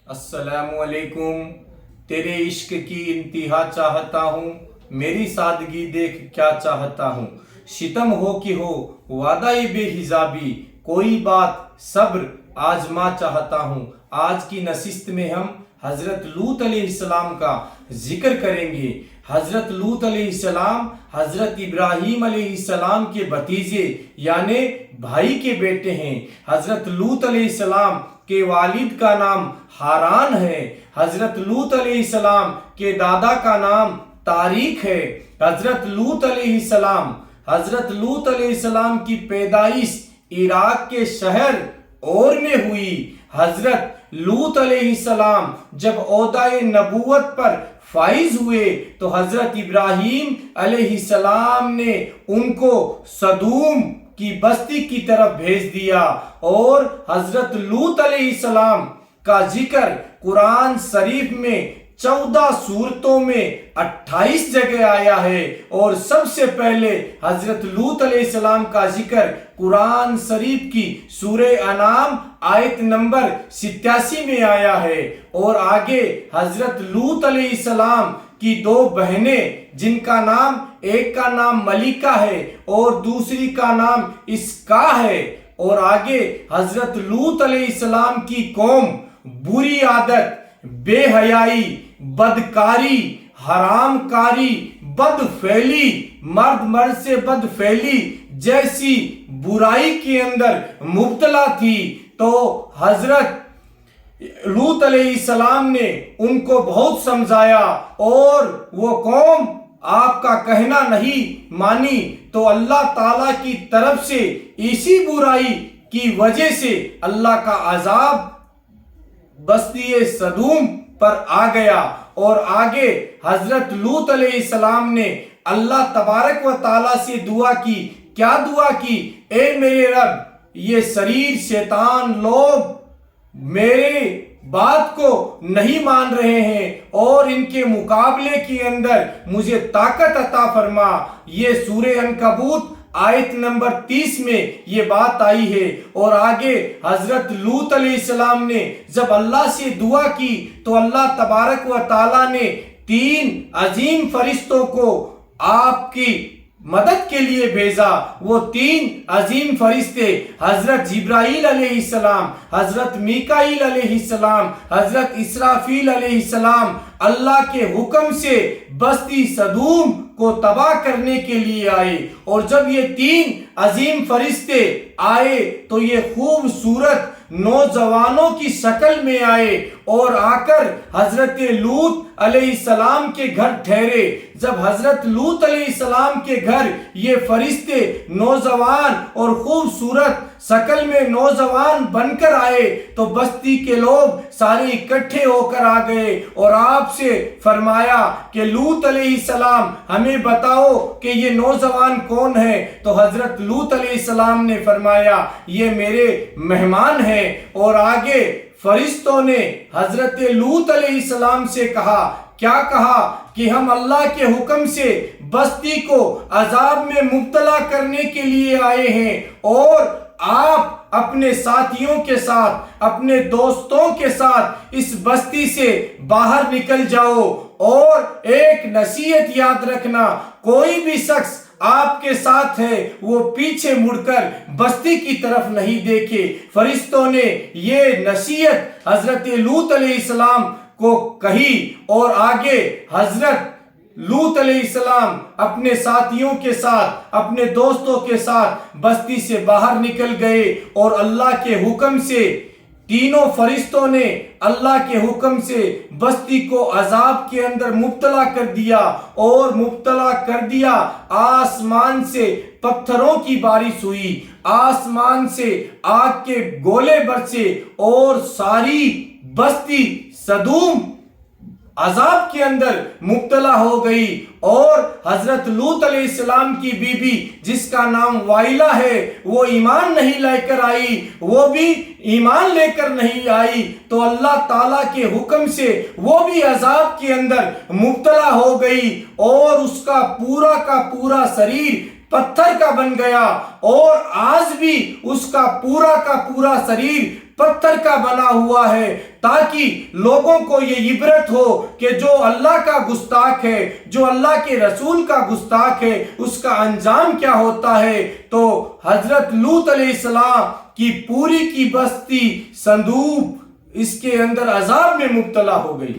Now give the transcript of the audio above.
السلام علیکم۔ تیرے عشق کی انتہا چاہتا ہوں، میری سادگی دیکھ کیا چاہتا ہوں۔ شتم ہو کہ ہو وعدہ بے حسابی، کوئی بات صبر آزما چاہتا ہوں۔ آج کی نشست میں ہم حضرت لوط علیہ السلام کا ذکر کریں گے۔ حضرت لوط علیہ السلام حضرت ابراہیم علیہ السلام کے بھتیجے یعنی بھائی کے بیٹے ہیں۔ حضرت لوط علیہ السلام کے والد کا نام ہاران ہے۔ حضرت لوط علیہ السلام کے دادا کا نام طارق ہے۔ حضرت لوط علیہ السلام کی پیدائش عراق کے شہر اور میں ہوئی۔ حضرت لوط علیہ السلام جب عہدہ نبوت پر فائز ہوئے تو حضرت ابراہیم علیہ السلام نے ان کو سدوم کی بستی کی طرف بھیج دیا، اور حضرت لوط علیہ السلام کا ذکر قرآن شریف میں 14 سورتوں میں 28 جگہ آیا ہے، اور سب سے پہلے حضرت لوط علیہ السلام کا ذکر قرآن شریف کی سورہ انعام آیت نمبر 87 میں آیا ہے۔ اور آگے حضرت لوط علیہ السلام کی 2 بہنیں جن کا نام ایک کا نام ملکہ ہے اور دوسری کا نام اسکا ہے، اور آگے حضرت لوط علیہ السلام کی قوم بری عادت، بے حیائی، بدکاری، حرام کاری، بد فعلی، مرد سے بد فعلی جیسی برائی کے اندر مبتلا تھی، تو حضرت لوط علیہ السلام نے ان کو بہت سمجھایا، اور وہ قوم آپ کا کہنا نہیں مانی، تو اللہ تعالیٰ کی طرف سے اسی برائی کی وجہ سے اللہ کا عذاب بستی سدوم پر آ گیا۔ اور آگے حضرت لوط علیہ السلام نے اللہ تبارک و تعالیٰ سے دعا کی۔ کیا دعا کی؟ اے میرے رب، یہ شریر شیطان لوگ میرے بات کو نہیں مان رہے ہیں، اور ان کے مقابلے کے اندر مجھے طاقت عطا فرما۔ یہ سورہ عنکبوت آیت نمبر 30 میں یہ بات آئی ہے۔ اور آگے حضرت لوط علیہ السلام نے جب اللہ سے دعا کی تو اللہ تبارک و تعالیٰ نے 3 عظیم فرشتوں کو آپ کی مدد کے لیے بھیجا۔ وہ 3 عظیم فرشتے حضرت جبرائیل علیہ السلام، حضرت میکائیل علیہ السلام، حضرت اسرافیل علیہ السلام اللہ کے حکم سے بستی سدوم کو تباہ کرنے کے لیے آئے۔ اور جب یہ 3 عظیم فرشتے آئے تو یہ خوبصورت نوجوانوں کی شکل میں آئے، اور آ کر حضرت لوط علیہ السلام کے گھر ٹھہرے۔ جب حضرت لوط علیہ السلام کے گھر یہ فرشتے نوجوان اور خوبصورت شکل میں نوجوان بن کر آئے تو بستی کے لوگ سارے اکٹھے ہو کر آ گئے، اور آپ سے فرمایا کہ لوط علیہ السلام ہمیں بتاؤ کہ یہ نوجوان کون ہے؟ تو حضرت لوط علیہ السلام نے فرمایا یہ میرے مہمان ہیں۔ اور آگے فرشتوں نے حضرت لوط علیہ السلام سے کہا، کیا کہا؟ کہ ہم اللہ کے حکم سے بستی کو عذاب میں مبتلا کرنے کے لیے آئے ہیں، اور آپ اپنے ساتھیوں کے ساتھ، اپنے دوستوں کے ساتھ اس بستی سے باہر نکل جاؤ، اور ایک نصیحت یاد رکھنا، کوئی بھی شخص آپ کے ساتھ ہے وہ پیچھے مڑ کر بستی کی طرف نہیں دیکھے۔ فرشتوں نے یہ نصیحت حضرت لوط علیہ السلام کو کہی، اور آگے حضرت لوط علیہ السلام اپنے ساتھیوں کے ساتھ، اپنے دوستوں کے ساتھ بستی سے باہر نکل گئے، اور اللہ کے حکم سے تینوں فرشتوں نے اللہ کے حکم سے بستی کو عذاب کے اندر مبتلا کر دیا، اور مبتلا کر دیا۔ آسمان سے پتھروں کی بارش ہوئی، آسمان سے آگ کے گولے برسے، اور ساری بستی سدوم عذاب کے اندر مبتلا ہو گئی۔ اور حضرت لوط علیہ السلام کی بیوی جس کا نام وائلہ ہے وہ ایمان نہیں لے کر آئی، وہ بھی ایمان لے کر نہیں آئی، تو اللہ تعالیٰ کے حکم سے وہ بھی عذاب کے اندر مبتلا ہو گئی، اور اس کا پورا شریر پتھر کا بن گیا، اور آج بھی اس کا پورا شریر پتھر کا بنا ہوا ہے، تاکہ لوگوں کو یہ عبرت ہو کہ جو اللہ کا گستاخ ہے، جو اللہ کے رسول کا گستاخ ہے، اس کا انجام کیا ہوتا ہے۔ تو حضرت لوط علیہ السلام کی پوری کی بستی صندوق اس کے اندر عذاب میں مبتلا ہو گئی۔